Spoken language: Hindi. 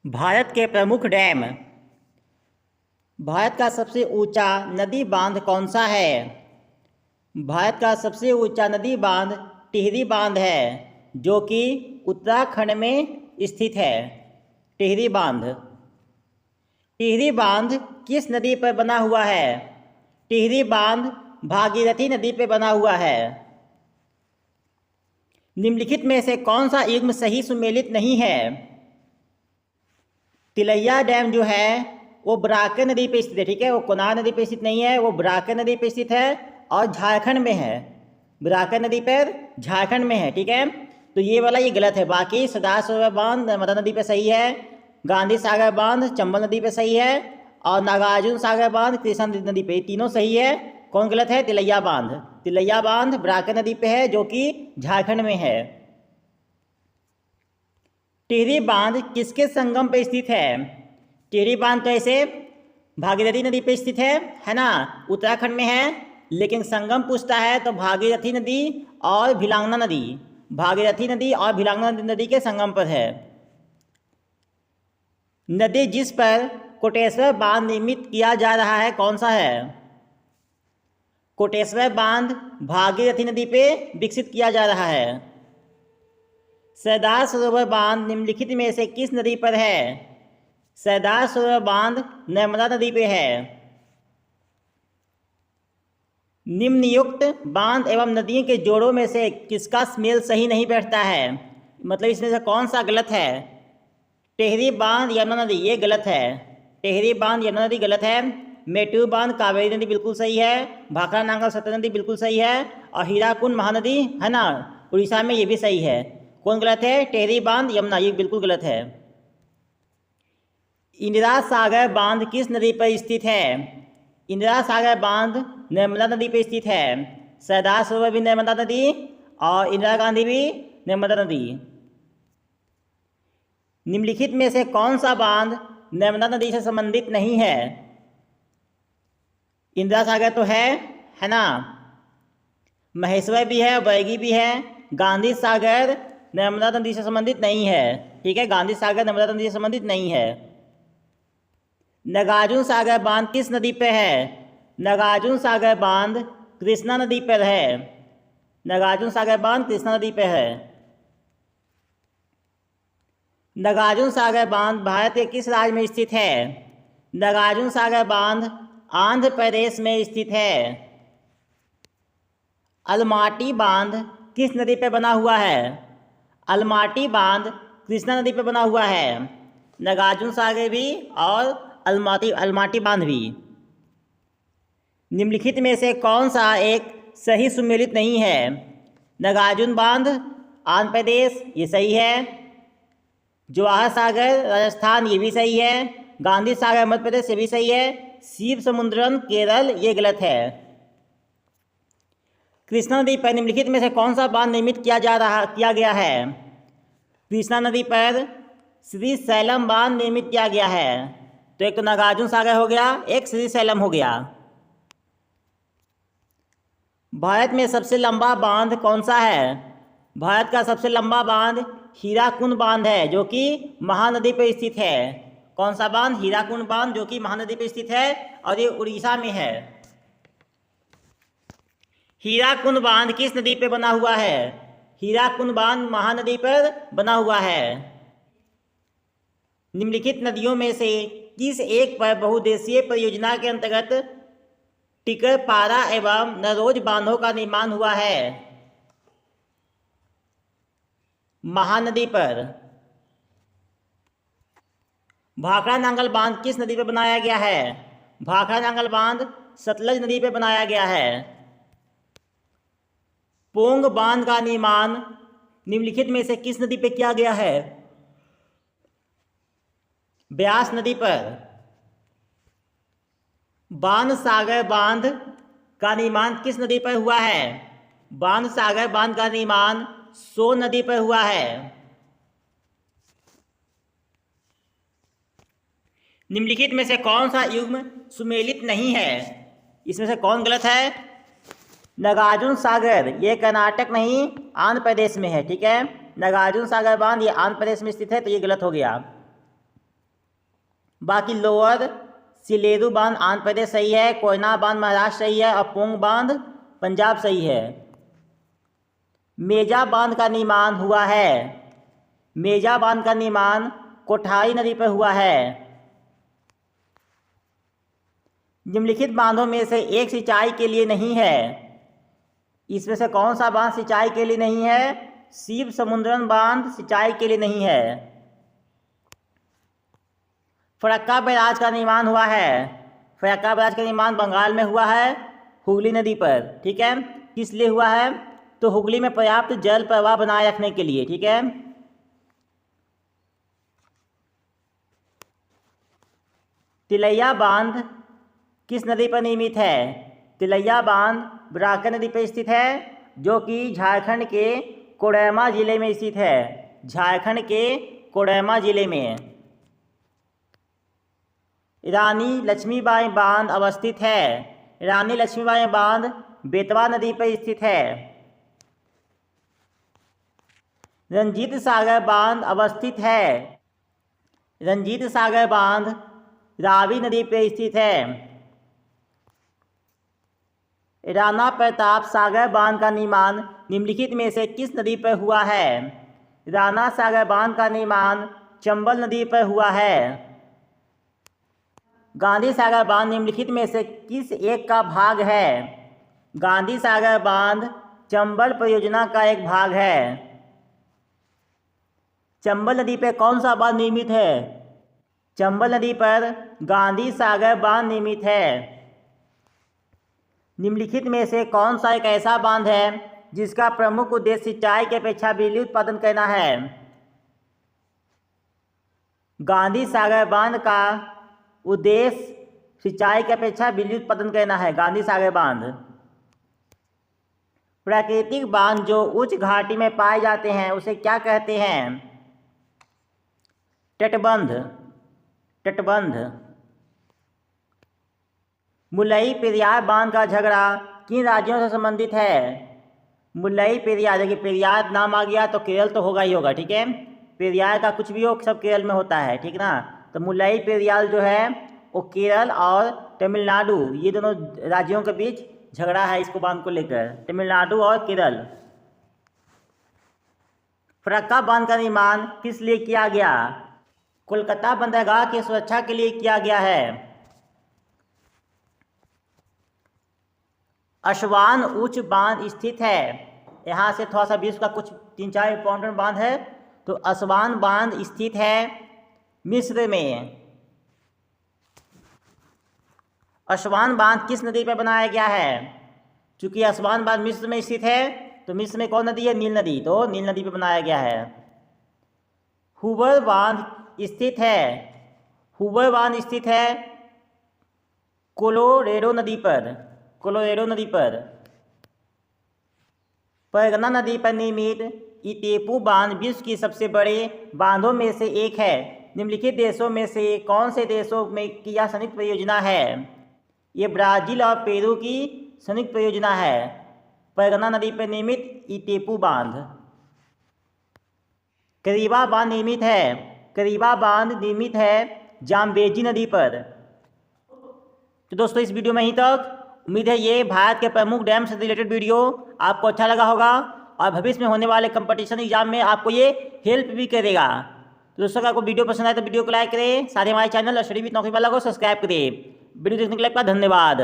भारत के प्रमुख डैम। भारत का सबसे ऊंचा नदी बांध कौन सा है? भारत का सबसे ऊंचा नदी बांध टिहरी बांध है, जो कि उत्तराखंड में स्थित है। टिहरी बांध। टिहरी बांध किस नदी पर बना हुआ है? टिहरी बांध भागीरथी नदी पर बना हुआ है। निम्नलिखित में से कौन सा युग्म सही सुमेलित नहीं है? तिलैया डैम जो है वो बराकर नदी पे स्थित है, ठीक है। वो कोनार नदी पे स्थित नहीं है, वो बराकर नदी पे स्थित है और झारखंड में है। बराकर नदी पर झारखंड में है, ठीक है। तो ये वाला ये गलत है। बाकी सरदार सरोवर बांध नर्मदा नदी पे सही है, गांधी सागर बांध चंबल नदी पे सही है और नागार्जुन सागर बांध कृष्णा नदी पे, तीनों सही है। कौन गलत है? तिलैया बांध। तिलैया बांध बराकर नदी पे है, जो कि झारखंड में है। टिहरी बांध किसके संगम पर स्थित है? टिहरी बांध तो ऐसे भागीरथी नदी पे स्थित है ना, उत्तराखंड में है। लेकिन संगम पूछता है तो भागीरथी नदी और भिलांगना नदी, भागीरथी नदी और भिलांगना नदी के संगम पर है। नदी जिस पर कोटेश्वर बांध निर्मित किया जा रहा है कौन सा है? कोटेश्वर बांध भागीरथी नदी पे विकसित किया जा रहा है। सरदार सरोवर बांध निम्नलिखित में से किस नदी पर है? सरदार सरोवर बांध नर्मदा नदी पे है। निम्नयुक्त बांध एवं नदियों के जोड़ों में से किसका स्मेल सही नहीं बैठता है? मतलब इसमें से कौन सा गलत है? टिहरी बांध यमुना नदी, ये गलत है। टिहरी बांध यमुना नदी गलत है। मेटू बांध कावेरी नदी बिल्कुल सही है। भाखड़ा नांगल सतलज नदी बिल्कुल सही है और हीराकुंड महानदी है ना उड़ीसा में, ये भी सही है। कौन गलत है? टिहरी बांध यमुना, ये बिल्कुल गलत है। इंदिरा सागर बांध किस नदी पर स्थित है? इंदिरा सागर बांध नर्मदा नदी पर स्थित है। सरदार सरोवर भी नर्मदा नदी और इंदिरा गांधी भी नर्मदा नदी। निम्नलिखित में से कौन सा बांध नर्मदा नदी से संबंधित नहीं है? इंदिरा सागर तो है ना। महेश्वर भी है, बैगी भी है। गांधी सागर नर्मदा नदी से संबंधित नहीं है, ठीक है। गांधी सागर नर्मदा नदी से संबंधित नहीं है। नागार्जुन सागर बांध किस नदी पे है? नागार्जुन सागर बांध कृष्णा नदी पर है। नागार्जुन सागर बांध कृष्णा नदी पे है। नागार्जुन सागर बांध भारत के किस राज्य में स्थित है? नागार्जुन सागर बांध आंध्र प्रदेश में स्थित है। अलमाटी बांध किस नदी पर बना हुआ है? अलमाटी बांध कृष्णा नदी पर बना हुआ है। नागार्जुन सागर भी और अलमाटी बांध भी। निम्नलिखित में से कौन सा एक सही सुमेलित नहीं है? नागार्जुन बांध आंध्र प्रदेश, ये सही है। जवाहर सागर राजस्थान, ये भी सही है। गांधी सागर मध्य प्रदेश, ये भी सही है। शिव समुद्रम केरल, ये गलत है। कृष्णा नदी पर निम्नलिखित में से कौन सा बांध निर्मित किया गया है? कृष्णा नदी पर श्री सैलम बांध निर्मित किया गया है। तो एक तो नागार्जुन सागर हो गया, एक श्री सैलम हो गया। भारत में सबसे लंबा बांध कौन सा है? भारत का सबसे लंबा बांध हीराकुंड बांध है, जो कि महानदी पर स्थित है। कौन सा बांध? हीराकुंड बांध, जो कि महानदी पर स्थित है और ये उड़ीसा में है। हीराकुंड बांध किस नदी पर बना हुआ है? हीराकुंड बांध महानदी पर बना हुआ है। निम्नलिखित नदियों में से किस एक पर बहुउद्देशीय परियोजना के अंतर्गत टिकरपारा एवं नरोज बांधों का निर्माण हुआ है? महानदी पर। भाखड़ा नांगल बांध किस नदी पर बनाया गया है? भाखड़ा नांगल बांध सतलज नदी पर बनाया गया है। पोंग बांध का निर्माण निम्नलिखित में से किस नदी पर किया गया है? ब्यास नदी पर। बाणसागर बांध का निर्माण किस नदी पर हुआ है? बाणसागर बांध का निर्माण सोन नदी पर हुआ है। निम्नलिखित में से कौन सा युग्म सुमेलित नहीं है? इसमें से कौन गलत है? नागार्जुन सागर, ये कर्नाटक नहीं आंध्र प्रदेश में है, ठीक है। नागार्जुन सागर बांध ये आंध्र प्रदेश में स्थित है, तो ये गलत हो गया। बाकी लोअर सिलेरू बांध आंध्र प्रदेश सही है, कोयना बांध महाराष्ट्र सही है और पोंग बांध पंजाब सही है। मेजा बांध का निर्माण हुआ है, मेजा बांध का निर्माण कोठारी नदी पर हुआ है। निम्नलिखित बांधों में से एक सिंचाई के लिए नहीं है, इसमें से कौन सा बांध सिंचाई के लिए नहीं है? शिव समुद्रम बांध सिंचाई के लिए नहीं है। फरक्का बैराज का निर्माण हुआ है, फरक्का बैराज का निर्माण बंगाल में हुआ है, हुगली नदी पर। ठीक है, किस लिए हुआ है? तो हुगली में पर्याप्त जल प्रवाह बनाए रखने के लिए। ठीक है, तिलैया बांध किस नदी पर निर्मित है? तिलैया बांध बराकर नदी पर स्थित है, जो कि झारखंड के कोडरमा जिले में स्थित है, झारखंड के कोडरमा जिले में। रानी लक्ष्मीबाई बांध अवस्थित है, रानी लक्ष्मीबाई बांध बेतवा नदी पर स्थित है। रंजीत सागर बांध अवस्थित है, रंजीत सागर बांध रावी नदी पर स्थित है। राणा प्रताप सागर बांध का निर्माण निम्नलिखित में से किस नदी पर हुआ है? राणा सागर बांध का निर्माण चंबल नदी पर हुआ है। गांधी सागर बांध निम्नलिखित में से किस एक का भाग है? गांधी सागर बांध चंबल परियोजना का एक भाग है। चंबल नदी पर कौन सा बांध निर्मित है? चंबल नदी पर गांधी सागर बांध निर्मित है। निम्नलिखित में से कौन सा एक ऐसा बांध है जिसका प्रमुख उद्देश्य सिंचाई की अपेक्षा बिजली उत्पादन करना है? गांधी सागर बांध का उद्देश्य सिंचाई की अपेक्षा बिजली उत्पादन करना है, गांधी सागर बांध। प्राकृतिक बांध जो उच्च घाटी में पाए जाते हैं उसे क्या कहते हैं? तटबंध, तटबंध। मुलई पेरियार बांध का झगड़ा किन राज्यों से संबंधित है? मुलई पेरियार, देखिए पेरियार नाम आ गया तो केरल तो होगा ही होगा। ठीक है, पेरियार का कुछ भी हो सब केरल में होता है। ठीक ना, तो मुलई पेरियार जो है वो केरल और तमिलनाडु ये दोनों राज्यों के बीच झगड़ा है इसको बांध को लेकर, तमिलनाडु और केरल। फरक्का बांध का निर्माण किस लिए किया गया? कोलकाता बंदरगाह की सुरक्षा के लिए किया गया है। असवान उच्च बांध स्थित है, यहाँ से थोड़ा सा विश्व का कुछ 3-4 इंपॉर्टेंट बांध है। तो असवान बांध स्थित है मिस्र में। असवान बांध किस नदी पर बनाया गया है? चूंकि असवान बांध मिस्र में स्थित है तो मिस्र में कौन नदी है? नील नदी, तो नील नदी पर बनाया गया है। हुबर बांध स्थित है, हुबर बांध स्थित है कोलोरेडो नदी पर, कोलोरेडो नदी पर। परगना नदी पर निर्मित इतेपू बांध विश्व की सबसे बड़े बांधों में से एक है। निम्नलिखित देशों में से कौन से देशों में की यह संयुक्त परियोजना है? ये ब्राज़ील और पेरू की संयुक्त परियोजना है, परगना नदी पर निर्मित इतेपू बांध। करीबा बांध निर्मित है, करीबा बांध निर्मित है जाम्बेजी नदी पर। तो दोस्तों इस वीडियो में ही तक। उम्मीद है ये भारत के प्रमुख डैम से रिलेटेड वीडियो आपको अच्छा लगा होगा और भविष्य में होने वाले कंपटीशन एग्जाम में आपको ये हेल्प भी करेगा। तो दोस्तों अगर आपको वीडियो पसंद आए तो वीडियो को लाइक करें, साथ ही हमारे चैनल स्टडी विद नौकरी वाला को सब्सक्राइब करें। वीडियो देखने के लिए आपका धन्यवाद।